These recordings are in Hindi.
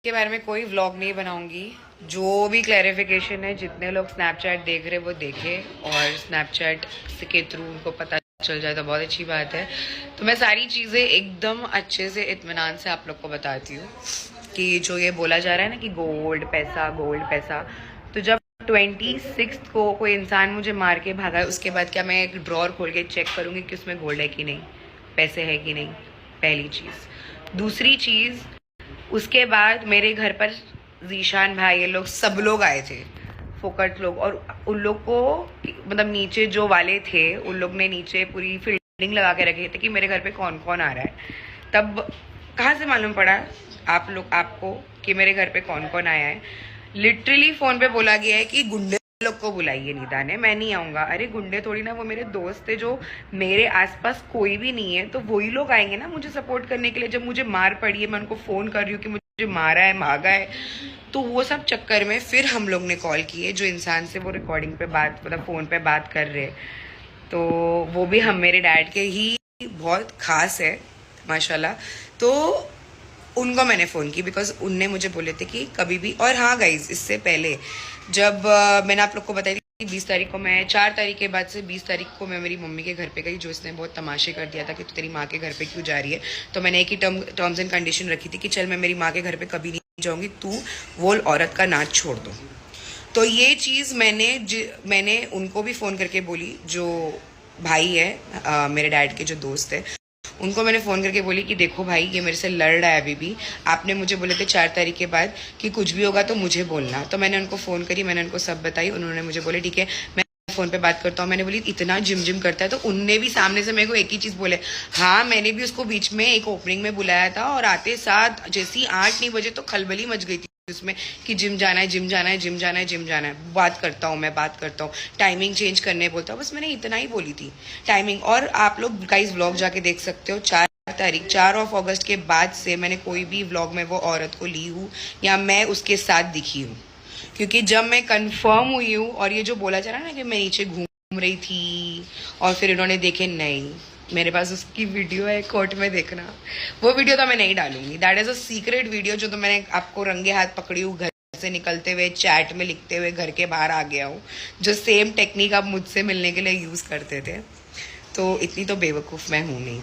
के बारे में कोई व्लॉग नहीं बनाऊंगी। जो भी क्लैरिफिकेशन है, जितने लोग स्नैपचैट देख रहे वो देखे, और स्नैपचैट के थ्रू उनको पता चल जाए तो बहुत अच्छी बात है। तो मैं सारी चीज़ें एकदम अच्छे से इत्मीनान से आप लोग को बताती हूँ कि जो ये बोला जा रहा है ना कि गोल्ड पैसा, तो जब 26 को कोई इंसान मुझे मार के भागा है, उसके बाद क्या मैं एक ड्रॉर खोल के चेक करूँगी कि उसमें गोल्ड है कि नहीं, पैसे है कि नहीं? पहली चीज़। दूसरी चीज़, उसके बाद मेरे घर पर जीशान भाई, ये लोग सब लोग आए थे, फोकट लोग, और उन लोग को मतलब नीचे जो वाले थे उन लोग ने नीचे पूरी फील्डिंग लगा के रखे थे कि मेरे घर पे कौन कौन आ रहा है। तब कहाँ से मालूम पड़ा आपको कि मेरे घर पे कौन कौन आया है? लिटरली फोन पे बोला गया है कि गुंडे लोग को बुलाइए निदा ने, मैं नहीं आऊंगा। अरे गुंडे थोड़ी ना, वो मेरे दोस्त थे, जो मेरे आसपास कोई भी नहीं है तो वही लोग आएंगे ना मुझे सपोर्ट करने के लिए। जब मुझे मार पड़ी है, मैं उनको फोन कर रही हूँ कि मुझे मारा है, भागा है, तो वो सब चक्कर में फिर हम लोग ने कॉल किए जो इंसान से वो रिकॉर्डिंग पे बात, मतलब फोन पे बात कर रहे, तो वो भी हम मेरे डैड के ही बहुत खास है माशाल्लाह। तो उनको मैंने फ़ोन की बिकॉज उनने मुझे बोले थे कि कभी भी। और हाँ गाइज, इससे पहले जब मैंने आप लोग को बताई थी 20 तारीख को, मैं 4 तारीख के बाद से 20 तारीख को मैं मेरी मम्मी के घर पे गई, जो इसने बहुत तमाशे कर दिया था कि तू तेरी माँ के घर पे क्यों जा रही है। तो मैंने एक ही टर्म्स एंड कंडीशन रखी थी कि चल मैं मेरी माँ के घर पे कभी नहीं जाऊँगी, तू वो औरत का नाच छोड़ दो। तो ये चीज़ मैंने उनको भी फ़ोन करके बोली, जो भाई है मेरे डैड के जो दोस्त है, उनको मैंने फ़ोन करके बोली कि देखो भाई, ये मेरे से लड़ रहा है अभी भी। आपने मुझे बोले थे 4 तारीख के बाद कि कुछ भी होगा तो मुझे बोलना। तो मैंने उनको फ़ोन करी, मैंने उनको सब बताई। उन्होंने मुझे बोले ठीक है मैं फ़ोन पे बात करता हूँ। मैंने बोली इतना जिम करता है, तो उनने भी सामने से मेरे को एक ही चीज़ बोले, हाँ मैंने भी उसको बीच में एक ओपनिंग में बुलाया था, और आते साथ जैसी 8-9 बजे तो खलबली मच गई थी उसमें कि जिम जाना है, बात करता हूँ, मैं बात करता हूँ, टाइमिंग चेंज करने बोलता हूँ। बस मैंने इतना ही बोली थी टाइमिंग। और आप लोग गाइस व्लॉग जाके देख सकते हो, 4 अगस्त के बाद से मैंने कोई भी व्लॉग में वो औरत को ली हूँ या मैं उसके साथ दिखी हूँ, क्योंकि जब मैं कंफर्म हुई हूँ, और ये जो बोला जा रहा है ना कि मैं नीचे घूम रही थी और फिर इन्होंने देखे, नहीं, मेरे पास उसकी वीडियो है, कोर्ट में देखना। वो वीडियो तो मैं नहीं डालूंगी, that is a secret video, जो तो मैंने आपको रंगे हाथ पकड़ी हूँ, घर से निकलते हुए, चैट में लिखते हुए घर के बाहर आ गया हूँ, जो सेम टेक्निक आप मुझसे मिलने के लिए यूज करते थे। तो इतनी तो बेवकूफ़ मैं हूँ नहीं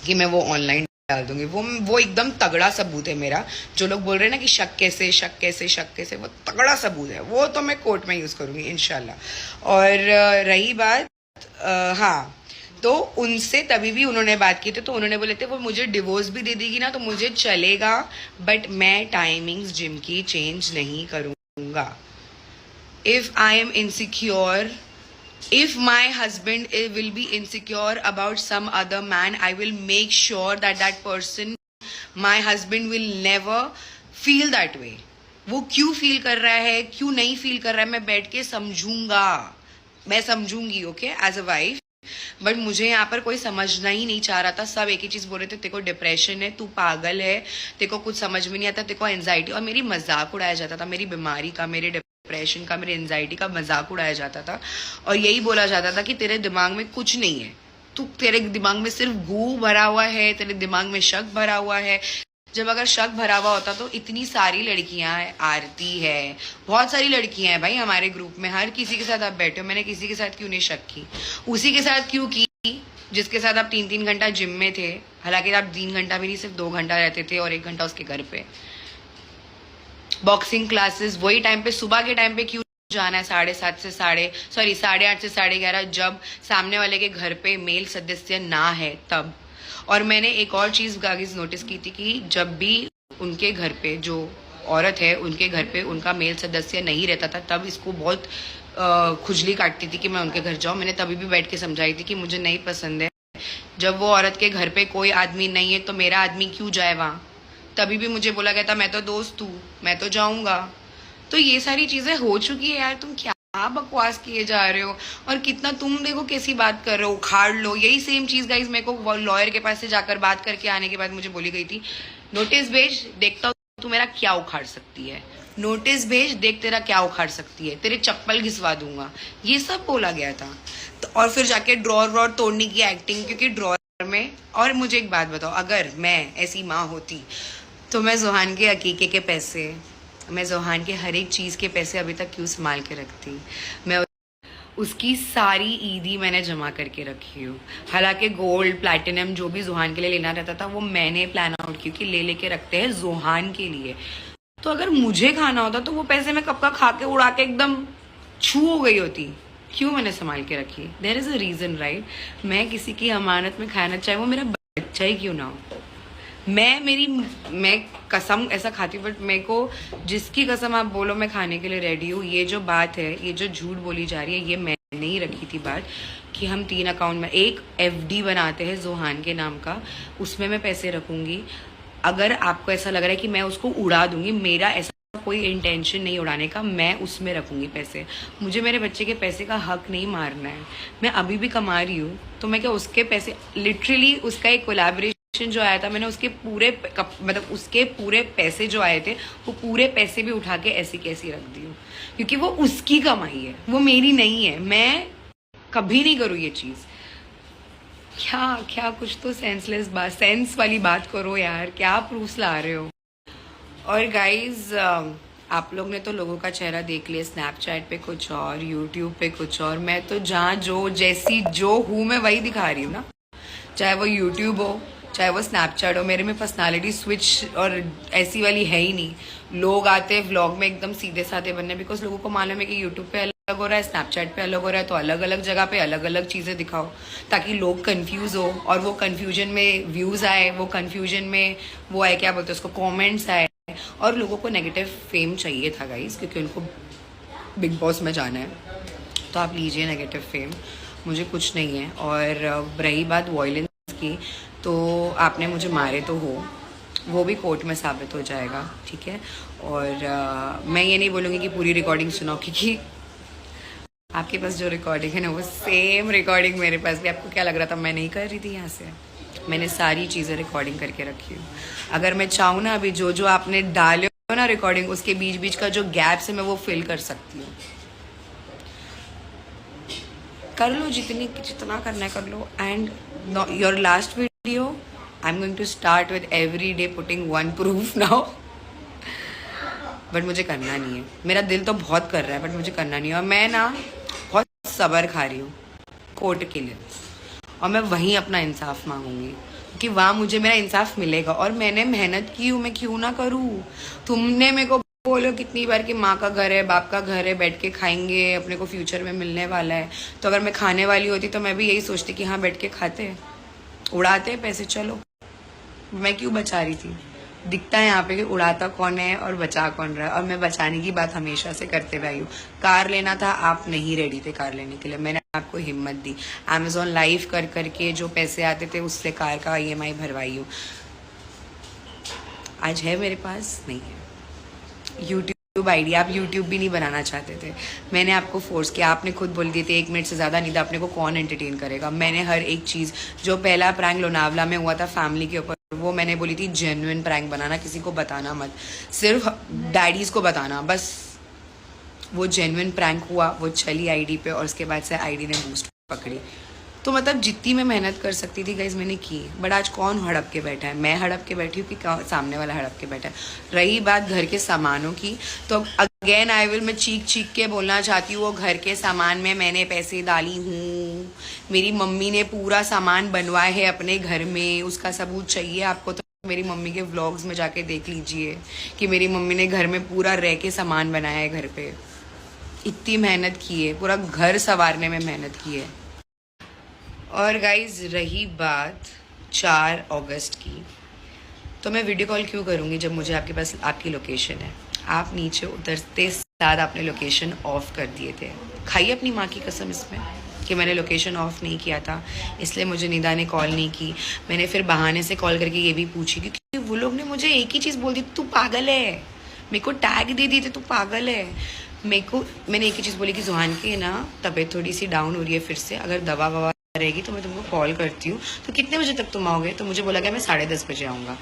कि मैं वो ऑनलाइन डाल दूंगी। वो एकदम तगड़ा सबूत है मेरा। जो लोग बोल रहे हैं ना कि शक कैसे, वो तगड़ा सबूत है, वो तो मैं कोर्ट में यूज करूंगी इंशाल्लाह। और रही बात, हाँ, तो उनसे तभी भी उन्होंने बात की थी, तो उन्होंने बोले थे वो मुझे डिवोर्स भी दे देगी ना तो मुझे चलेगा, बट मैं टाइमिंग्स जिम की चेंज नहीं करूंगा। If I am insecure, if my husband will be insecure about some other man, I will make sure that that person, my husband will never feel that way. वो क्यों फील कर रहा है, क्यों नहीं फील कर रहा है, मैं बैठ के समझूंगा, मैं समझूंगी, okay, as a wife. But मुझे यहाँ पर कोई समझना ही नहीं चाह रहा था। सब एक ही चीज बोल रहे थे, तेको डिप्रेशन है, तू पागल है, तेको कुछ समझ में नहीं आता, तेको एंजाइटी, और मेरी मजाक उड़ाया जाता था, मेरी बीमारी का, मेरे डिप्रेशन का, मेरी एंजाइटी का मजाक उड़ाया जाता था। और यही बोला जाता था कि तेरे दिमाग में कुछ नहीं है, तेरे दिमाग में सिर्फ गू भरा हुआ है, तेरे दिमाग में शक भरा हुआ है। जब अगर शक भरा हुआ होता तो इतनी सारी लड़कियां हैं, आरती है, बहुत सारी लड़कियां हैं भाई हमारे ग्रुप में, हर किसी के साथ आप बैठे हो, मैंने किसी के साथ क्यों नहीं शक की? उसी के साथ क्यों की जिसके साथ आप 3-3 घंटा जिम में थे, हालांकि आप 3 घंटा भी नहीं, सिर्फ 2 घंटा रहते थे और 1 घंटा उसके घर पे। बॉक्सिंग क्लासेस वही टाइम पे, सुबह के टाइम पे क्यों जाना है? 7:30 से 8:30 से 11:30, जब सामने वाले के घर पे मेल सदस्य ना है तब। और मैंने एक और चीज गाइस नोटिस की थी कि जब भी उनके घर पे जो औरत है, उनके घर पे उनका मेल सदस्य नहीं रहता था, तब इसको बहुत खुजली काटती थी कि मैं उनके घर जाऊं। मैंने तभी भी बैठ के समझाई थी कि मुझे नहीं पसंद है, जब वो औरत के घर पे कोई आदमी नहीं है तो मेरा आदमी क्यों जाए वहां। तभी भी मुझे बोला गया था मैं तो दोस्त हूँ, मैं तो जाऊंगा। तो ये सारी चीजें हो चुकी है यार, तुम क्या बकवास किए जा रहे हो, और कितना तुम देखो कैसी बात कर रहे हो, उखाड़ लो। यही सेम चीज गाइस मेरे को लॉयर के पास से जाकर बात करके आने के बाद मुझे बोली गई थी, नोटिस भेज, देखता हूँ तू मेरा क्या उखाड़ सकती है, नोटिस भेज, देख तेरा क्या उखाड़ सकती है, तेरे चप्पल घिसवा दूंगा, ये सब बोला गया था। तो और फिर जाके ड्रॉर तोड़ने की एक्टिंग, क्योंकि ड्रॉर में। और मुझे एक बात बताओ, अगर मैं ऐसी माँ होती तो मैं ज़ुहान के अकीके के पैसे, मैं ज़ुहान के हर एक चीज़ के पैसे अभी तक क्यों संभाल के रखती। मैं उसकी सारी ईदी मैंने जमा करके रखी हूँ। हालांकि गोल्ड प्लैटिनम जो भी ज़ुहान के लिए लेना रहता था वो मैंने प्लान आउट क्योंकि ले लेके रखते हैं ज़ुहान के लिए। तो अगर मुझे खाना होता तो वो पैसे मैं कब का खा के उड़ा के एकदम छू हो गई होती। क्यों मैंने संभाल के रखी? There is a reason, right. मैं किसी की अमानत में खाना, चाहे वो मेरा बच्चा ही क्यों ना हो। मैं कसम ऐसा खाती हूँ, बट मेरे को जिसकी कसम आप बोलो मैं खाने के लिए रेडी हूँ। ये जो बात है, ये जो झूठ बोली जा रही है, ये मैंने ही रखी थी बात कि हम 3 अकाउंट में एक FD बनाते हैं ज़ुहान के नाम का, उसमें मैं पैसे रखूंगी। अगर आपको ऐसा लग रहा है कि मैं उसको उड़ा दूंगी, मेरा ऐसा कोई इंटेंशन नहीं उड़ाने का, मैं उसमें रखूंगी पैसे। मुझे मेरे बच्चे के पैसे का हक नहीं मारना है। मैं अभी भी कमा रही हूँ तो मैं क्या उसके पैसे, लिटरली उसका एक कोलैबोरेशन जो आया था, मैंने उसके पूरे मतलब उसके पूरे पैसे जो आए थे वो पूरे पैसे भी उठा के ऐसी कैसी रख दी हूँ, क्योंकि वो उसकी कमाई है, वो मेरी नहीं है। मैं कभी नहीं करूँ ये चीज़। क्या कुछ तो सेंसलेस बात, सेंस वाली बात करो यार, क्या प्रूफ्स ला रहे हो। और गाइज आप लोग ने तो लोगों का चेहरा देख लिया, स्नैपचैट पे कुछ और, यूट्यूब पे कुछ और। मैं तो जहाँ जो जैसी जो हूँ मैं वही दिखा रही हूँ ना, चाहे वो यूट्यूब हो चाहे वो स्नैपचैट हो। मेरे में पर्सनालिटी स्विच और ऐसी वाली है ही नहीं। लोग आते हैं व्लॉग में एकदम सीधे साधे बनने, बिकॉज लोगों को मालूम है कि यूट्यूब पे अलग हो रहा है, स्नैपचैट पे अलग हो रहा है, तो अलग अलग जगह पे अलग अलग चीज़ें दिखाओ ताकि लोग कंफ्यूज हो, और वो कंफ्यूजन में व्यूज़ आए, वो कंफ्यूजन में वो आए, क्या बोलते हैं उसको, कमेंट्स आए। और लोगों को नेगेटिव फेम चाहिए था गाइस, क्योंकि उनको बिग बॉस में जाना है, तो आप लीजिए नेगेटिव फेम, मुझे कुछ नहीं है। और रही बात वॉयलेंस की, तो आपने मुझे मारे तो हो, वो भी कोर्ट में साबित हो जाएगा, ठीक है। और मैं ये नहीं बोलूँगी कि पूरी रिकॉर्डिंग सुनाओ, क्योंकि आपके पास जो रिकॉर्डिंग है ना वो सेम रिकॉर्डिंग मेरे पास भी। आपको क्या लग रहा था मैं नहीं कर रही थी? यहाँ से मैंने सारी चीज़ें रिकॉर्डिंग करके रखी हूँ। अगर मैं चाहूँ ना, अभी जो जो आपने डाले हो ना रिकॉर्डिंग, उसके बीच बीच का जो गैप्स है मैं वो फिल कर सकती हूँ। कर लो जितना करना है कर लो। And your last video I am going to start with every day putting 1 proof now, but मुझे करना नहीं है। मेरा दिल तो बहुत कर रहा है बट मुझे करना नहीं है। और मैं ना बहुत सब्र खा रही हूँ कोर्ट के लिए, और मैं वहीं अपना इंसाफ मांगूंगी, क्योंकि वहाँ मुझे मेरा इंसाफ मिलेगा। और मैंने मेहनत की हूँ, मैं क्यों ना करूँ। तुमने मेरे को बोलो कितनी बार कि माँ का घर है, बाप का घर है, बैठ के खाएंगे, अपने को फ्यूचर में मिलने वाला है। तो अगर मैं खाने वाली होती तो मैं भी यही सोचती कि हाँ बैठ के खाते, उड़ाते पैसे, चलो। मैं क्यों बचा रही थी? दिखता है यहाँ पे कि उड़ाता कौन है और बचा कौन रहा है। और मैं बचाने की बात हमेशा से करते हुए आई हूँ। कार लेना था, आप नहीं रेडी थे कार लेने के लिए, मैंने आपको हिम्मत दी। अमेजोन लाइव कर करके जो पैसे आते थे उससे कार का EMI भरवाई हूँ। आज है मेरे पास? नहीं है। यूट्यूब आईडी, आप यूट्यूब भी नहीं बनाना चाहते थे, मैंने आपको फोर्स किया। आपने खुद बोल दिए थे 1 मिनट से ज़्यादा नहीं था, अपने को कौन एंटरटेन करेगा। मैंने हर एक चीज़, जो पहला प्रैंक लोनावला में हुआ था फैमिली के ऊपर, वो मैंने बोली थी जेन्युइन प्रैंक बनाना, किसी को बताना मत, सिर्फ डैडीज़ को बताना बस। वो जेन्युइन प्रैंक हुआ, वो चली आईडी पे, और उसके बाद से आईडी ने बूस्ट पकड़ी। तो मतलब जितनी मैं मेहनत कर सकती थी गाइज मैंने की। बट आज कौन हड़प के बैठा है? मैं हड़प के बैठी हूँ कि सामने वाला हड़प के बैठा है? रही बात घर के सामानों की, तो अगेन आई विल, मैं चीख के बोलना चाहती हूँ, वो घर के सामान में मैंने पैसे डाली हूँ। मेरी मम्मी ने पूरा सामान बनवाया है अपने घर में, उसका सबूत चाहिए आपको तो मेरी मम्मी के व्लॉग्स में जाके देख लीजिए कि मेरी मम्मी ने घर में पूरा रह के सामान बनाया है घर पे। इतनी मेहनत की है, पूरा घर संवारने में मेहनत की है। और गाइज रही बात 4 अगस्त की, तो मैं वीडियो कॉल क्यों करूँगी जब मुझे आपके पास आपकी लोकेशन है। आप नीचे उतरते साथ आपने लोकेशन ऑफ कर दिए थे। खाइए अपनी माँ की कसम इसमें कि मैंने लोकेशन ऑफ नहीं किया था, इसलिए मुझे निदा ने कॉल नहीं की। मैंने फिर बहाने से कॉल करके ये भी पूछी, क्योंकि वो लोग ने मुझे एक ही चीज़ बोल दी, तू पागल है। मेरे को टैग दे दी थी, तू पागल है। मैंने एक ही चीज़ बोली कि ज़ुहान की ना तबीयत थोड़ी सी डाउन हो रही है फिर से, अगर दवा ववा रहेगी तो मैं तुमको कॉल करती हूँ। तो कितने बजे तक तुम आओगे? तो मुझे बोला गया मैं 10:30 बजे आऊँगा।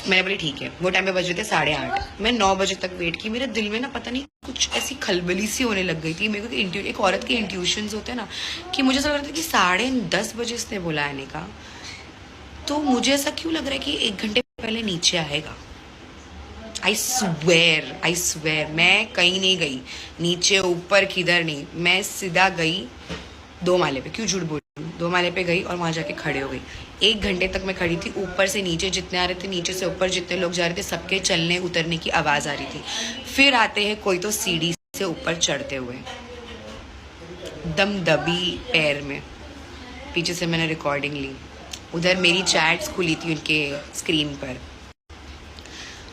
मैंने बोली ठीक है। वो टाइम पे बज रहे थे 8:30। मैं 9 बजे तक वेट की। मेरे दिल में ना पता नहीं कुछ ऐसी खलबली सी होने लग गई थी। मेरे को एक औरत के इंट्यूशंस होते हैं ना, कि मुझे ऐसा लग रहा था कि 10:30 बजे इसने बोला आने का। तो मुझे ऐसा क्यों लग रहा है कि 1 घंटे पहले नीचे आएगा। आई स्वेयर मैं कहीं नहीं गई, नीचे ऊपर किधर नहीं, मैं सीधा गई 2 माले पे। क्यों झूठ बोल रही हूँ? 2 माले पे गई और वहां जाके खड़े हो गई। 1 घंटे तक मैं खड़ी थी। ऊपर से नीचे जितने आ रहे थे, नीचे से ऊपर जितने लोग जा रहे थे, सबके चलने उतरने की आवाज आ रही थी। फिर आते हैं कोई तो सीढ़ी से ऊपर चढ़ते हुए, दम दबी पैर में। पीछे से मैंने रिकॉर्डिंग ली। उधर मेरी चैट्स खुली थी उनके स्क्रीन पर।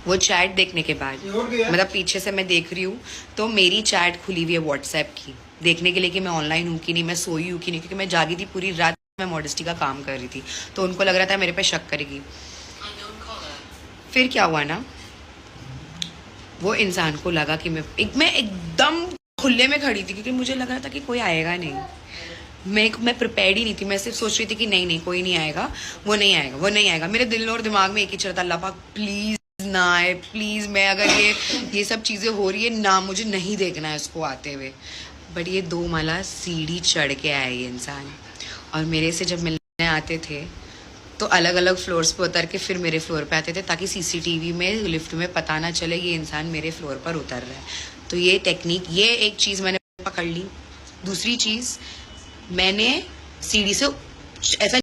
वो चैट देखने के बाद, मतलब पीछे से मैं देख रही हूँ तो मेरी चैट खुली हुई है व्हाट्सएप की, देखने के लिए कि मैं ऑनलाइन हूँ कि नहीं, मैं सोई हूँ कि नहीं, क्योंकि मैं जागी थी पूरी रात, मैं मॉडेस्टी का काम कर रही थी। तो उनको लग रहा था मेरे पे शक करेगी। फिर क्या हुआ ना, वो इंसान को लगा कि मैं एकदम खुले में खड़ी थी, क्योंकि मुझे लग रहा था कि कोई आएगा नहीं। मैं प्रिपेयर्ड ही नहीं थी। मैं सिर्फ सोच रही थी कि नहीं कोई नहीं आएगा, वो नहीं आएगा। मेरे दिल और दिमाग में एक ही चलता, अल्लाह पाक प्लीज ना आए, प्लीज। मैं अगर ये सब चीजें हो रही है ना, मुझे नहीं देखना है उसको आते हुए। बट ये 2 माला सीढ़ी चढ़ के आए ये इंसान, और मेरे से जब मिलने आते थे तो अलग अलग फ्लोर्स पे उतर के फिर मेरे फ्लोर पे आते थे, ताकि सीसीटीवी में, लिफ्ट में पता ना चले ये इंसान मेरे फ्लोर पर उतर रहा है। तो ये टेक्निक, ये एक चीज मैंने पकड़ ली। दूसरी चीज, मैंने सीढ़ी से ऐसा